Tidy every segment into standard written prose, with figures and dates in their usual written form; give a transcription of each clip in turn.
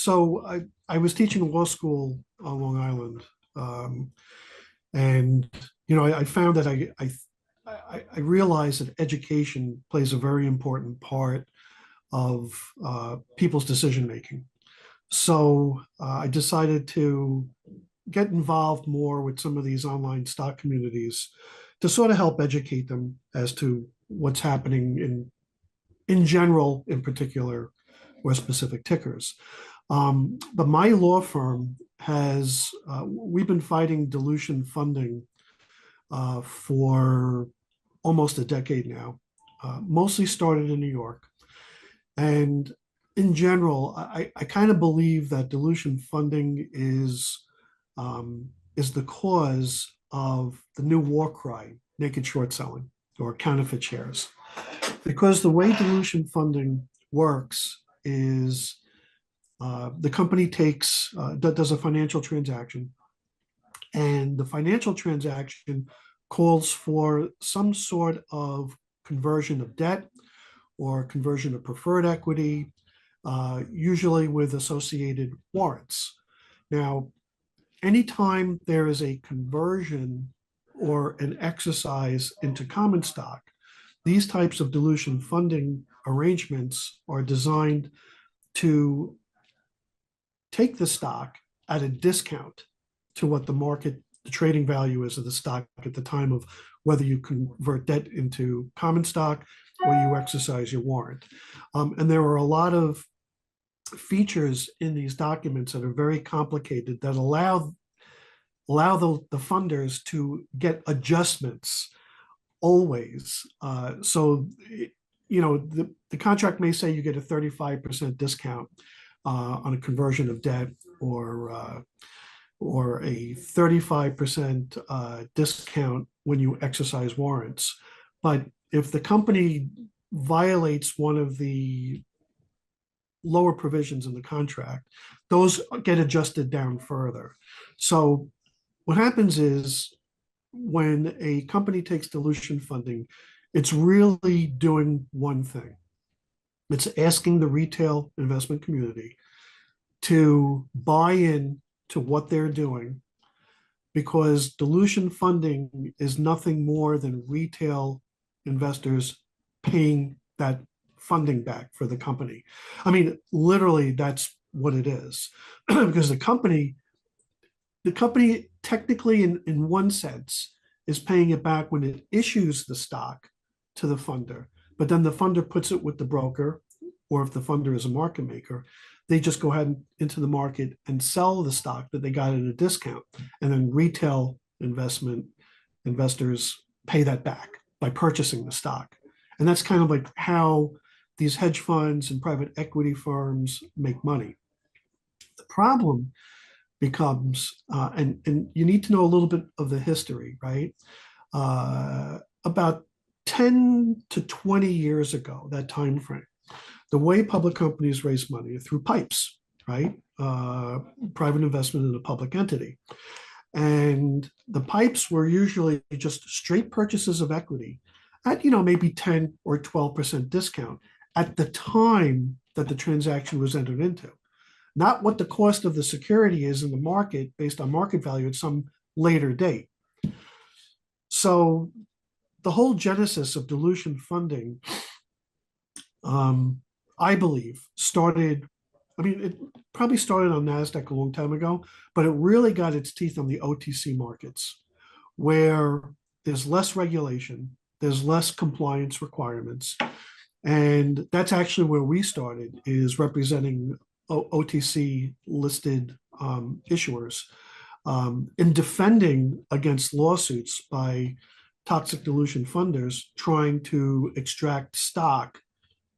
So I was teaching law school on Long Island, and I found that I realized that education plays a very important part of people's decision making. So I decided to get involved more with some of these online stock communities to sort of help educate them as to what's happening in general, in particular, or specific tickers. But my law firm we've been fighting dilution funding for almost a decade now, mostly started in New York. And in general, I kind of believe that dilution funding is the cause of the new war cry, naked short selling or counterfeit shares. Because the way dilution funding works is the company does a financial transaction, and the financial transaction calls for some sort of conversion of debt or conversion of preferred equity, usually with associated warrants. Now, anytime there is a conversion or an exercise into common stock, these types of dilution funding arrangements are designed to take the stock at a discount to what the trading value is of the stock at the time of whether you convert debt into common stock or you exercise your warrant. And there are a lot of features in these documents that are very complicated that allow the funders to get adjustments always. So, the contract may say you get a 35% discount on a conversion of debt, or a 35% discount when you exercise warrants. But if the company violates one of the lower provisions in the contract, those get adjusted down further. So what happens is when a company takes dilution funding, it's really doing one thing. It's asking the retail investment community to buy in to what they're doing, because dilution funding is nothing more than retail investors paying that funding back for the company. I mean, literally, that's what it is. Because the company technically, in one sense, is paying it back when it issues the stock to the funder, but then the funder puts it with the broker, or if the funder is a market maker, they just go ahead into the market and sell the stock that they got at a discount. And then retail investors pay that back by purchasing the stock. And that's kind of like how these hedge funds and private equity firms make money. The problem becomes, and you need to know a little bit of the history, right? About 10 to 20 years ago, that time frame, the way public companies raise money through pipes, right? Private investment in a public entity. And the pipes were usually just straight purchases of equity at, maybe 10 or 12% discount at the time that the transaction was entered into. Not what the cost of the security is in the market based on market value at some later date. So the whole genesis of dilution funding, I believe, it probably started on NASDAQ a long time ago, but it really got its teeth on the OTC markets, where there's less regulation, there's less compliance requirements. And that's actually where we started, is representing OTC listed issuers in defending against lawsuits by toxic dilution funders trying to extract stock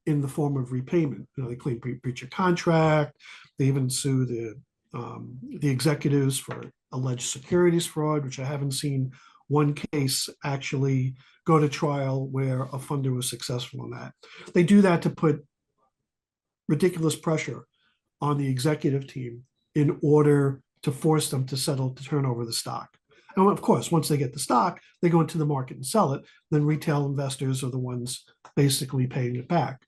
in the form of repayment. They claim breach of contract. They even sue the executives for alleged securities fraud, which I haven't seen one case actually go to trial where a funder was successful in that. They do that to put ridiculous pressure on the executive team in order to force them to turn over the stock. And of course, once they get the stock, they go into the market and sell it. Then retail investors are the ones basically paying it back.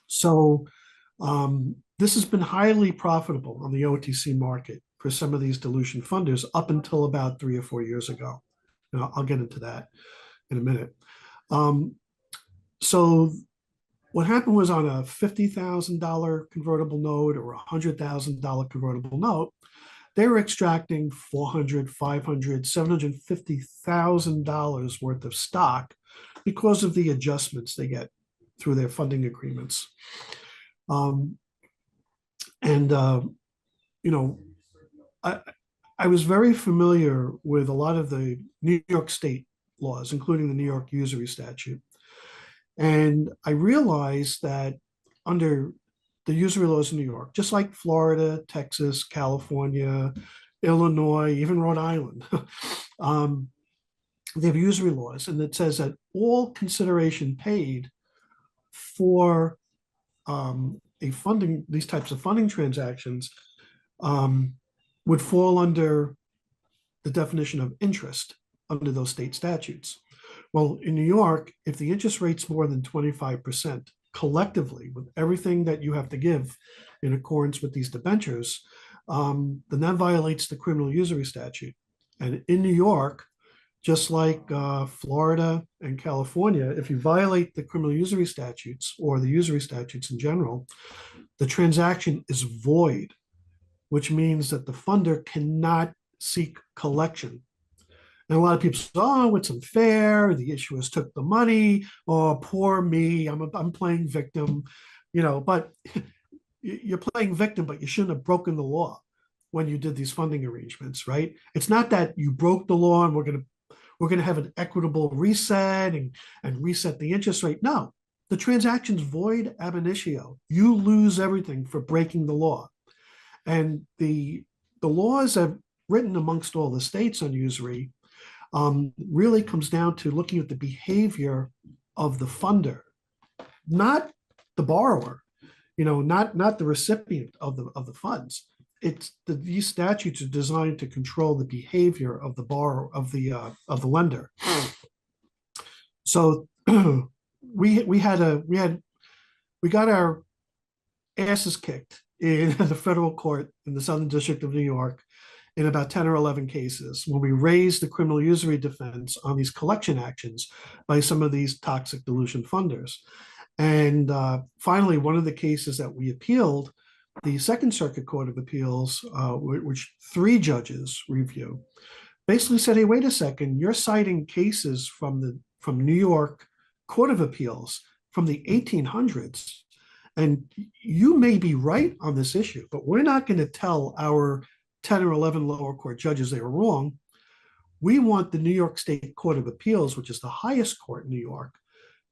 So this has been highly profitable on the OTC market for some of these dilution funders up until about 3 or 4 years ago. And I'll get into that in a minute. Um, so what happened was on a $50,000 convertible note or a $100,000 convertible note, they were extracting $400, $500, $750,000 worth of stock because of the adjustments they get through their funding agreements. Um, and you know, I was very familiar with a lot of the New York State laws, including the New York usury statute. And I realized that under the usury laws in New York, just like Florida, Texas, California, Illinois, even Rhode Island, they have usury laws, and it says that all consideration paid for these types of funding transactions would fall under the definition of interest under those state statutes. Well, in New York, if the interest rate's more than 25% collectively with everything that you have to give in accordance with these debentures, then that violates the criminal usury statute. And in New York, just like Florida and California, if you violate the criminal usury statutes or the usury statutes in general, the transaction is void, which means that the funder cannot seek collection. And a lot of people say, oh, it's unfair. The issuers took the money. Oh, poor me. I'm playing victim, but you're playing victim, but you shouldn't have broken the law when you did these funding arrangements, right? It's not that you broke the law and we're going to have an equitable reset and reset the interest rate. No, the transaction's void ab initio. You lose everything for breaking the law. And the laws that written amongst all the states on usury really comes down to looking at the behavior of the funder, not the borrower, not the recipient of the funds. These statutes are designed to control the behavior of the borrower, of the lender. So we got our asses kicked in the federal court in the Southern District of New York in about 10 or 11 cases when we raised the criminal usury defense on these collection actions by some of these toxic dilution funders. And finally, one of the cases that we appealed, the Second Circuit Court of Appeals, which 3 judges review, basically said, hey, wait a second, you're citing cases from New York Court of Appeals from the 1800s. And you may be right on this issue, but we're not going to tell our 10 or 11 lower court judges they were wrong. We want the New York State Court of Appeals, which is the highest court in New York,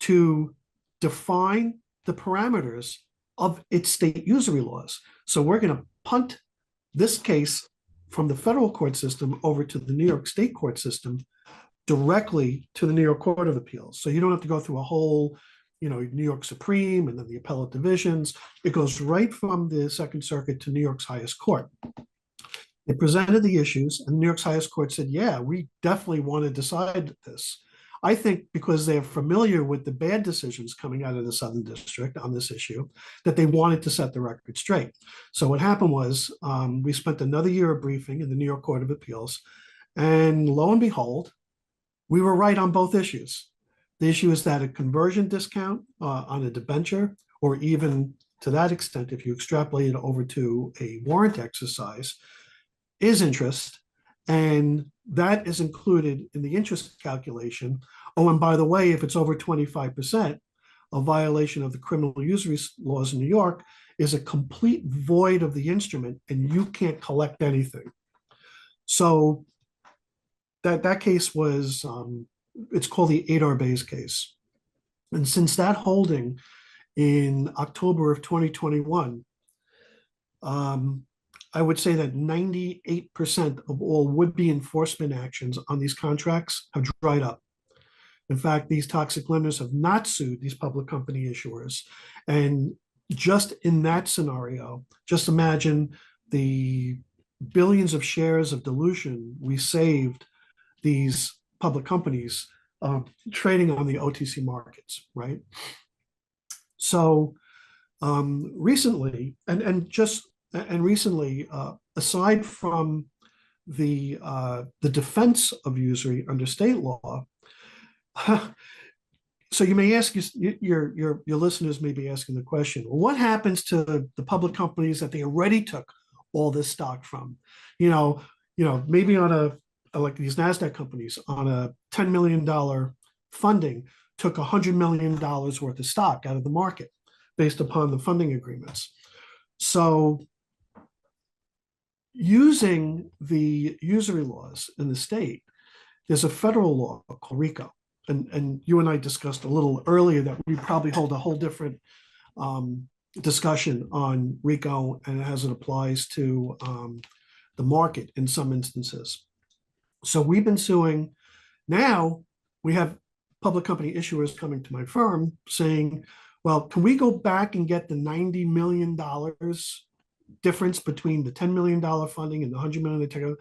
to define the parameters of its state usury laws. So we're going to punt this case from the federal court system over to the New York State court system directly to the New York Court of Appeals. So you don't have to go through a whole New York Supreme and then the appellate divisions. It goes right from the Second Circuit to New York's highest court. They presented the issues, and New York's highest court said, yeah, we definitely want to decide this. I think because they're familiar with the bad decisions coming out of the Southern District on this issue, that they wanted to set the record straight. So what happened was we spent another year of briefing in the New York Court of Appeals, and lo and behold, we were right on both issues. The issue is that a conversion discount on a debenture, or even to that extent, if you extrapolate it over to a warrant exercise, is interest, and that is included in the interest calculation. Oh, and by the way, if it's over 25%, a violation of the criminal usury laws in New York is a complete void of the instrument, and you can't collect anything. So that case was, it's called the 𝗖𝗓𝗪 case. And since that holding in October of 2021, I would say that 98% of all would-be enforcement actions on these contracts have dried up. In fact, these toxic lenders have not sued these public company issuers. And just in that scenario, just imagine the billions of shares of dilution we saved these public companies trading on the OTC markets, right? So Recently, aside from the defense of usury under state law, so you may ask your listeners may be asking the question, well, what happens to the public companies that they already took all this stock from? You know, maybe on like these NASDAQ companies on a $10 million funding took $100 million worth of stock out of the market based upon the funding agreements. So using the usury laws in the state, there's a federal law called RICO. And you and I discussed a little earlier that we probably hold a whole different discussion on RICO and as it applies to the market in some instances. So we've been suing. Now we have public company issuers coming to my firm saying, well, can we go back and get the $90 million difference between the $10 million funding and the $100 million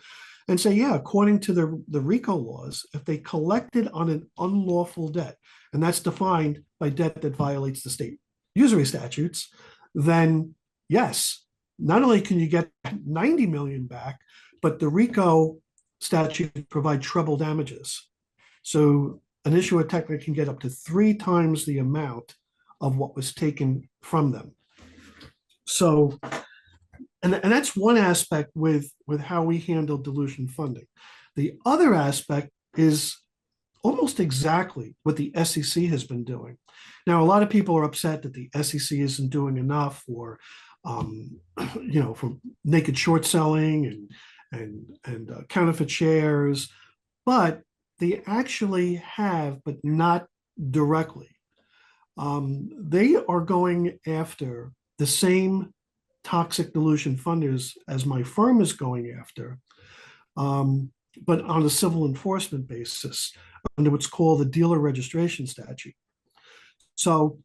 and say, yeah, according to the RICO laws, if they collected on an unlawful debt, and that's defined by debt that violates the state usury statutes, then yes, not only can you get 90 million back, but the RICO statute provide treble damages. So an issuer technically can get up to 3 times the amount of what was taken from them. So, and that's one aspect with how we handle dilution funding. The other aspect is almost exactly what the SEC has been doing. Now, a lot of people are upset that the SEC isn't doing enough for, for naked short selling and counterfeit shares, but they actually have, but not directly. They are going after the same toxic dilution funders as my firm is going after, but on a civil enforcement basis under what's called the dealer registration statute. So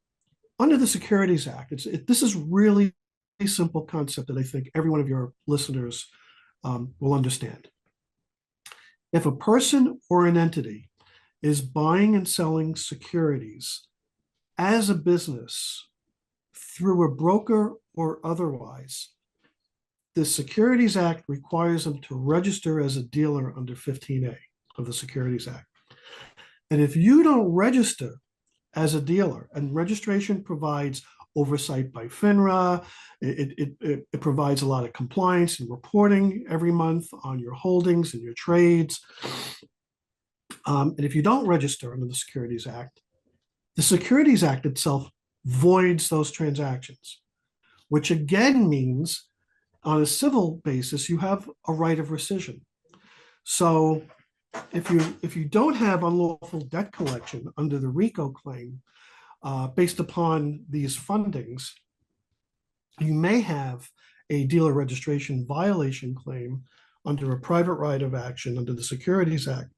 under the Securities Act, this is really a simple concept that I think every one of your listeners will understand. If a person or an entity is buying and selling securities as a business through a broker or otherwise, the Securities Act requires them to register as a dealer under 15A of the Securities Act. And if you don't register as a dealer, and registration provides oversight by FINRA, it provides a lot of compliance and reporting every month on your holdings and your trades. And if you don't register under the Securities Act, the Securities Act itself voids those transactions, which again means on a civil basis, you have a right of rescission. So if you don't have unlawful debt collection under the RICO claim based upon these fundings, you may have a dealer registration violation claim under a private right of action under the Securities Act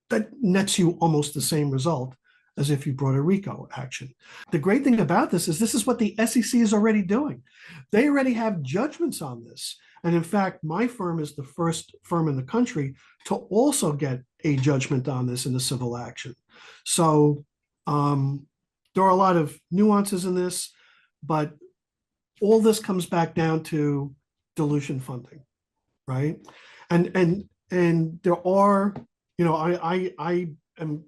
that nets you almost the same result as if you brought a RICO action. The great thing about this is what the SEC is already doing. They already have judgments on this. And in fact, my firm is the first firm in the country to also get a judgment on this in a civil action. So there are a lot of nuances in this, but all this comes back down to dilution funding, right? And there are, I am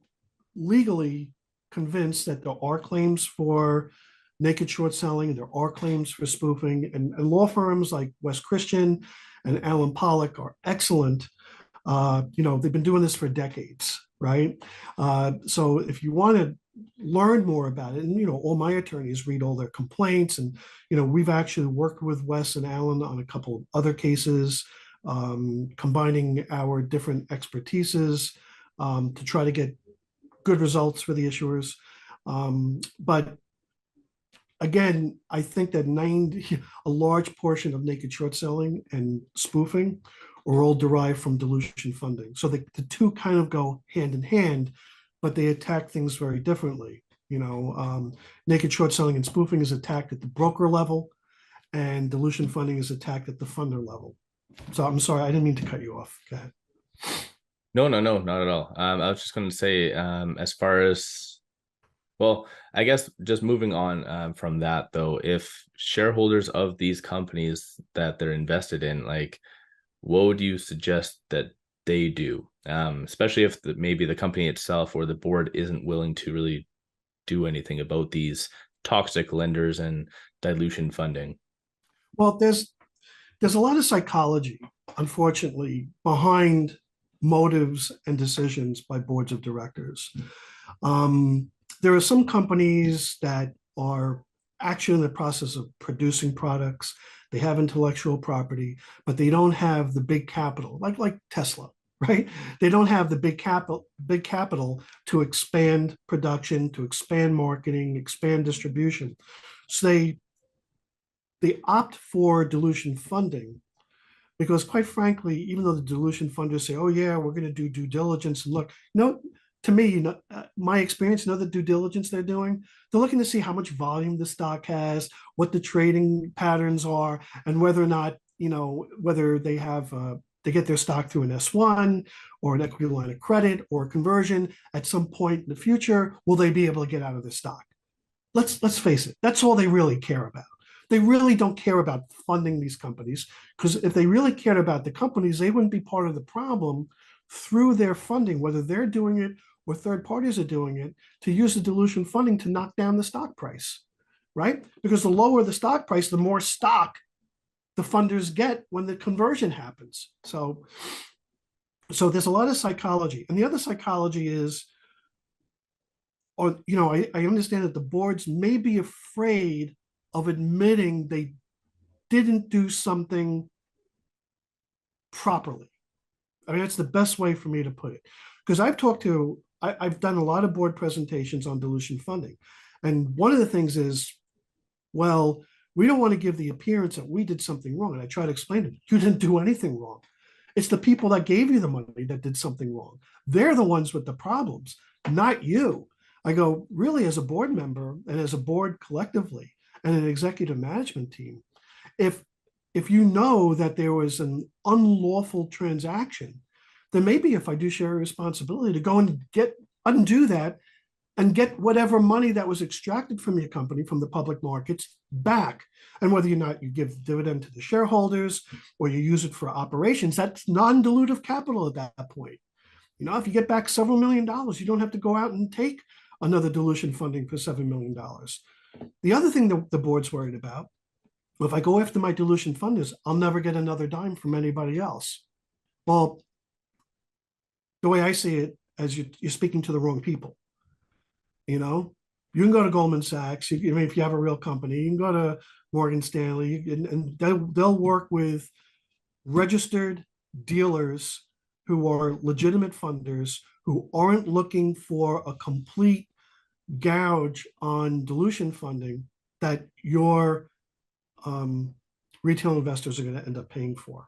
legally convinced that there are claims for naked short selling, there are claims for spoofing, and law firms like West Christian and Allen Pollock are excellent. They've been doing this for decades, right? So if you want to learn more about it, and all my attorneys read all their complaints, and we've actually worked with Wes and Allen on a couple of other cases, combining our different expertises to try to get good results for the issuers. But again, I think that a large portion of naked short selling and spoofing are all derived from dilution funding. So the two kind of go hand in hand, but they attack things very differently. Naked short selling and spoofing is attacked at the broker level, and dilution funding is attacked at the funder level. So I'm sorry, I didn't mean to cut you off. Go ahead. No, not at all. I was just going to say, as far as Well, I guess just moving on from that though, if shareholders of these companies that they're invested in, like, what would you suggest that they do? Especially if maybe the company itself or the board isn't willing to really do anything about these toxic lenders and dilution funding. Well, there's a lot of psychology, unfortunately, behind motives and decisions by boards of directors. Um, there are some companies that are actually in the process of producing products. They have intellectual property, but they don't have the big capital, like Tesla, right? They don't have the big capital to expand production, to expand marketing, expand distribution. So they opt for dilution funding because, quite frankly, even though the dilution funders say, "Oh yeah, we're going to do due diligence," and look, to me, my experience, the due diligence they're doing, they're looking to see how much volume the stock has, what the trading patterns are, and whether or not, whether they get their stock through an S1 or an equity line of credit or conversion at some point in the future. Will they be able to get out of the stock? Let's face it, that's all they really care about. They really don't care about funding these companies, because if they really cared about the companies, they wouldn't be part of the problem through their funding, whether they're doing it or third parties are doing it, to use the dilution funding to knock down the stock price, right? Because the lower the stock price, the more stock the funders get when the conversion happens. So there's a lot of psychology. And the other psychology is, or I understand that the boards may be afraid of admitting they didn't do something properly. I mean, that's the best way for me to put it. Because I've done a lot of board presentations on dilution funding. And one of the things is, well, we don't want to give the appearance that we did something wrong. And I try to explain to them, you didn't do anything wrong. It's the people that gave you the money that did something wrong. They're the ones with the problems, not you. I go, really, as a board member and as a board collectively and an executive management team, if if you know that there was an unlawful transaction, then maybe if I do share a responsibility to go and undo that and get whatever money that was extracted from your company from the public markets back. And whether or not you give dividend to the shareholders or you use it for operations, that's non-dilutive capital at that point. If you get back several $1 million, you don't have to go out and take another dilution funding for $7 million. The other thing that the board's worried about, if I go after my dilution funders, I'll never get another dime from anybody else. Well, the way I see it, as you're speaking to the wrong people. You can go to Goldman Sachs. If you have a real company, you can go to Morgan Stanley, and they'll work with registered dealers who are legitimate funders who aren't looking for a complete gouge on dilution funding that your retail investors are going to end up paying for,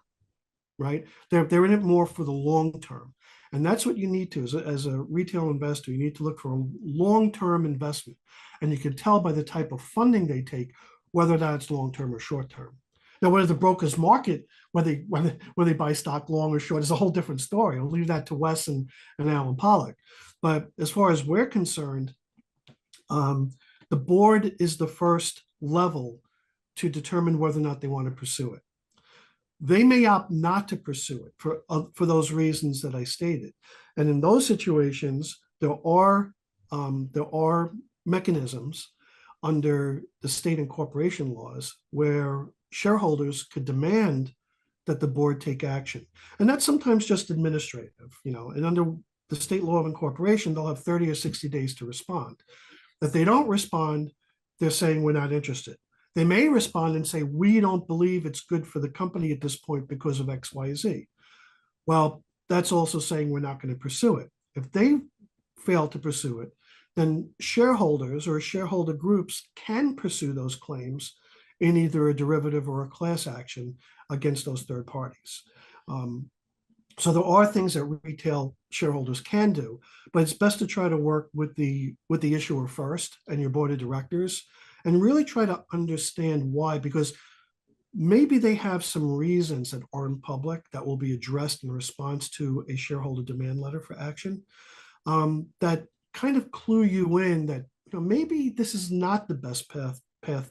right? They're in it more for the long term. And that's what you need to, as a retail investor, you need to look for a long-term investment. And you can tell by the type of funding they take, whether that's long-term or short-term. Now, whether the brokers market, whether they buy stock long or short, is a whole different story. I'll leave that to Wes and 𝗓𝗓𝗡𝗓. But as far as we're concerned, the board is the first level to determine whether or not they want to pursue it. They may opt not to pursue it for those reasons that I stated. And in those situations, there are mechanisms under the state and corporation laws where shareholders could demand that the board take action. And that's sometimes just administrative, and under the state law of incorporation, they'll have 30 or 60 days to respond. If they don't respond, they're saying we're not interested. They may respond and say, we don't believe it's good for the company at this point because of X, Y, Z. Well, that's also saying we're not going to pursue it. If they fail to pursue it, then shareholders or shareholder groups can pursue those claims in either a derivative or a class action against those third parties. So there are things that retail shareholders can do, but it's best to try to work with the issuer first and your board of directors, and really try to understand why, because maybe they have some reasons that aren't public that will be addressed in response to a shareholder demand letter for action, that kind of clue you in that maybe this is not the best path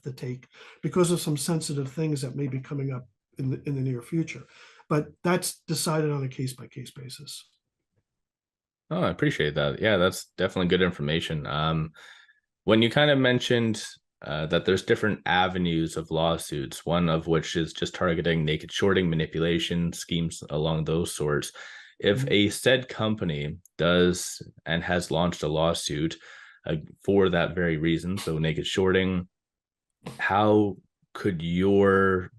to take because of some sensitive things that may be coming up in the near future. But that's decided on a case by case basis. Oh, I appreciate that. Yeah, that's definitely good information. When you kind of mentioned that there's different avenues of lawsuits, one of which is just targeting naked shorting, manipulation, schemes along those sorts. If a said company does and has launched a lawsuit for that very reason, so naked shorting, how could your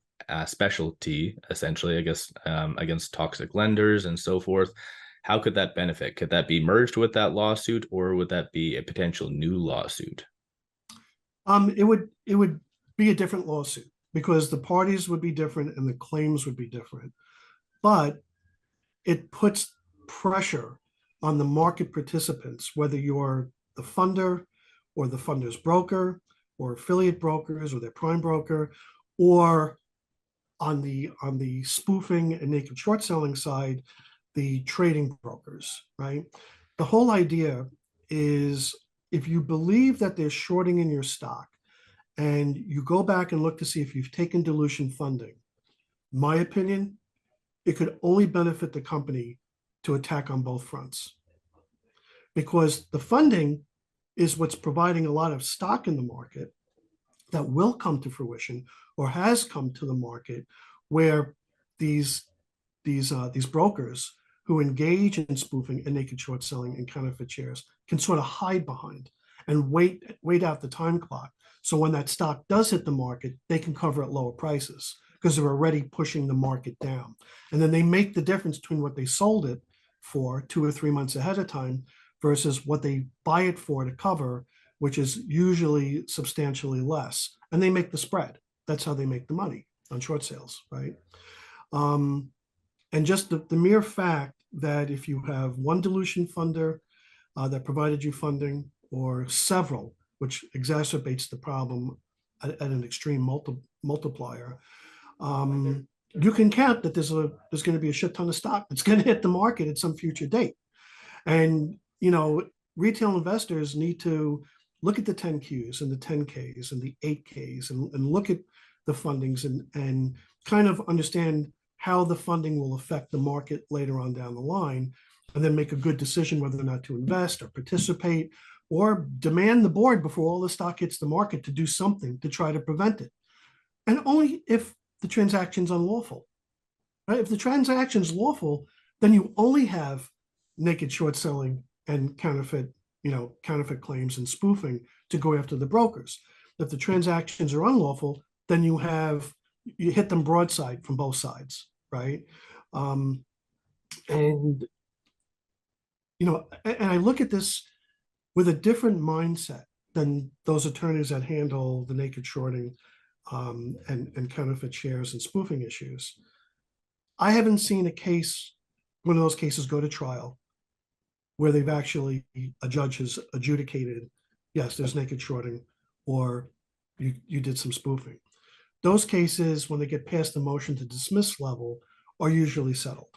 specialty, essentially, I guess, against toxic lenders and so forth, how could that benefit? Could that be merged with that lawsuit, or would that be a potential new lawsuit? It would be a different lawsuit because the parties would be different and the claims would be different. But it puts pressure on the market participants, whether you're the funder or the funder's broker or affiliate brokers or their prime broker, or on the spoofing and naked short selling side, the trading brokers, right? The whole idea is if you believe that they're shorting in your stock and you go back and look to see if you've taken dilution funding, my opinion, it could only benefit the company to attack on both fronts. Because the funding is what's providing a lot of stock in the market that will come to fruition or has come to the market, where these brokers who engage in spoofing and naked short selling and counterfeit shares can sort of hide behind and wait out the time clock. So when that stock does hit the market, they can cover at lower prices because they're already pushing the market down. And then they make the difference between what they sold it for 2 or 3 months ahead of time versus what they buy it for to cover, which is usually substantially less. And they make the spread. That's how they make the money on short sales, right? And just the mere fact that if you have one dilution funder that provided you funding, or several, which exacerbates the problem at an extreme multiplier, you can count that there's going to be a shit ton of stock that's going to hit the market at some future date. And retail investors need to look at the 10Qs and the 10Ks and the 8Ks and look at the fundings and kind of understand how the funding will affect the market later on down the line, and then make a good decision whether or not to invest or participate or demand the board before all the stock hits the market to do something to try to prevent it. And only if the transaction's unlawful, right? If the transaction's lawful, then you only have naked short selling and counterfeit claims and spoofing to go after the brokers. If the transactions are unlawful, then you hit them broadside from both sides, right? And I look at this with a different mindset than those attorneys that handle the naked shorting and counterfeit shares and spoofing issues. I haven't seen one of those cases go to trial where they've actually, a judge has adjudicated, yes, there's naked shorting, or you did some spoofing. Those cases, when they get past the motion to dismiss level, are usually settled.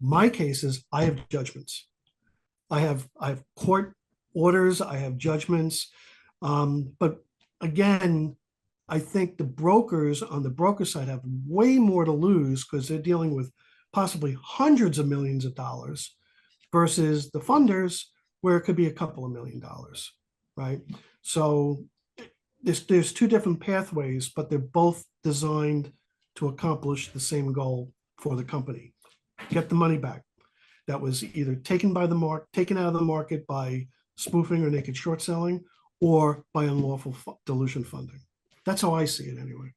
My cases, I have judgments. I have court orders, I have judgments. But again, I think the brokers on the broker side have way more to lose because they're dealing with possibly hundreds of millions of dollars versus the funders where it could be a couple of $1 million, right? So there's two different pathways, but they're both designed to accomplish the same goal for the company: get the money back that was either taken out of the market by spoofing or naked short selling, or by unlawful dilution funding. That's how I see it anyway.